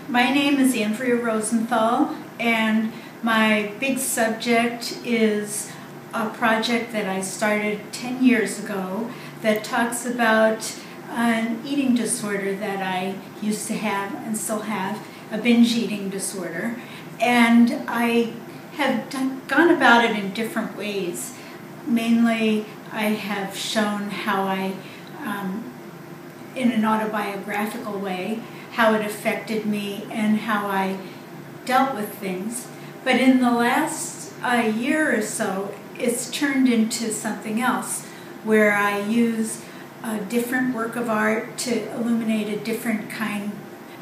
My name is Andrea Rosenthal, and my big subject is a project that I started 10 years ago that talks about an eating disorder that I used to have and still have, a binge eating disorder. And I have gone about it in different ways. Mainly, I have shown how I, in an autobiographical way, how it affected me and how I dealt with things. But in the last year or so, it's turned into something else, where I use a different work of art to illuminate a different kind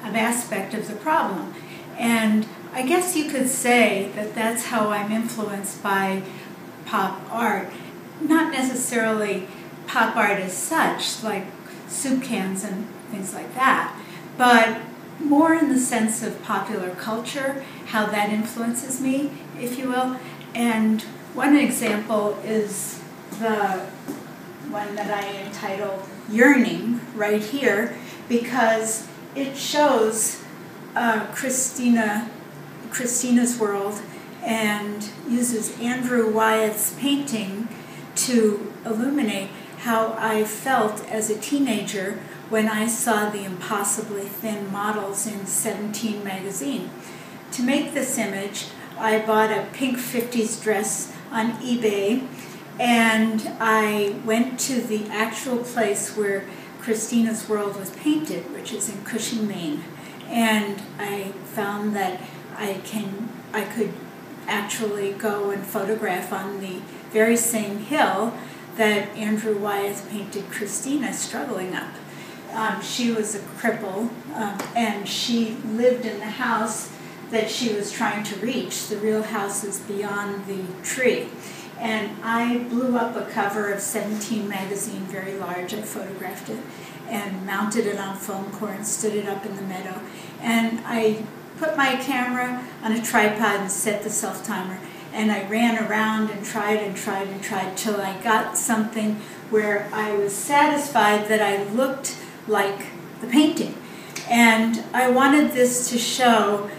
of aspect of the problem. And I guess you could say that that's how I'm influenced by pop art. Not necessarily pop art as such, like soup cans and things like that, but more in the sense of popular culture, how that influences me, if you will. And one example is the one that I entitled Yearning, right here, because it shows Christina's world and uses Andrew Wyeth's painting to illuminate how I felt as a teenager when I saw the impossibly thin models in 17 magazine. To make this image, I bought a pink 50s dress on eBay, and I went to the actual place where Christina's world was painted, which is in Cushing, Maine. And I found that I could actually go and photograph on the very same hill that Andrew Wyeth painted Christina struggling up. She was a cripple, and she lived in the house that she was trying to reach. The real house is beyond the tree. And I blew up a cover of 17 magazine, very large. I photographed it and mounted it on foam core and stood it up in the meadow. And I put my camera on a tripod and set the self-timer. And I ran around and tried till I got something where I was satisfied that I looked like the painting. And I wanted this to show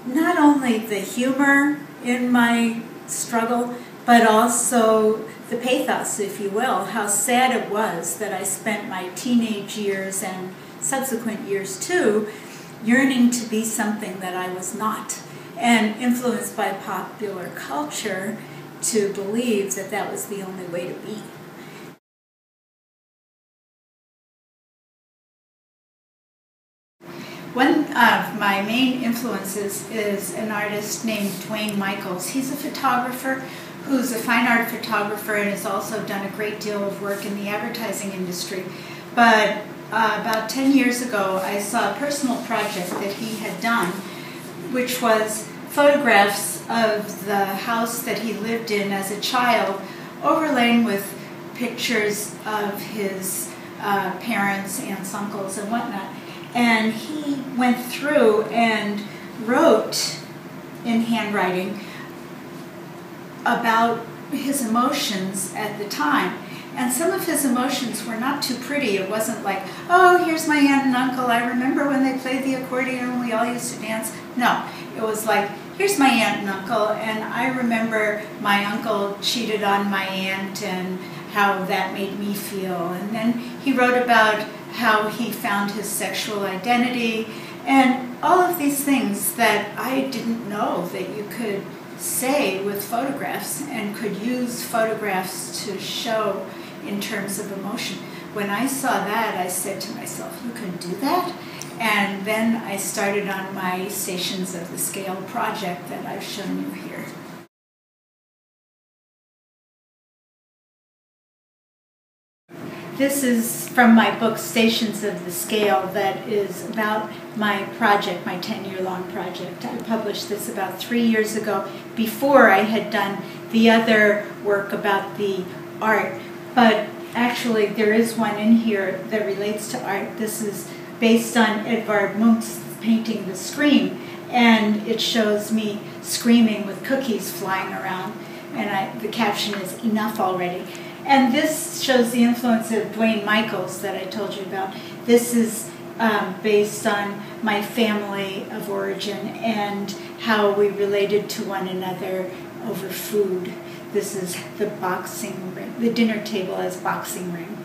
not only the humor in my struggle, but also the pathos, if you will, how sad it was that I spent my teenage years and subsequent years too yearning to be something that I was not, and influenced by popular culture to believe that that was the only way to be. One of my main influences is an artist named Dwayne Michaels. He's a photographer who's a fine art photographer and has also done a great deal of work in the advertising industry. But about 10 years ago, I saw a personal project that he had done, which was photographs of the house that he lived in as a child, overlain with pictures of his parents, aunts, uncles, and whatnot. And he went through and wrote in handwriting about his emotions at the time. And some of his emotions were not too pretty. It wasn't like, oh, here's my aunt and uncle. I remember when they played the accordion and we all used to dance. No, it was like, here's my aunt and uncle, and I remember my uncle cheated on my aunt and how that made me feel. And then he wrote about how he found his sexual identity, and all of these things that I didn't know that you could say with photographs and could use photographs to show in terms of emotion. When I saw that, I said to myself, you can do that? And then I started on my Stations of the Scale project that I've shown you here. This is from my book, Stations of the Scale, that is about my project, my 10-year-long project. I published this about 3 years ago, before I had done the other work about the art. But actually, there is one in here that relates to art. This is based on Edvard Munch's painting, The Scream, and it shows me screaming with cookies flying around, and the caption is, "Enough already." And this shows the influence of Dwayne Michaels that I told you about. This is based on my family of origin and how we related to one another over food. This is the boxing ring, the dinner table as boxing ring.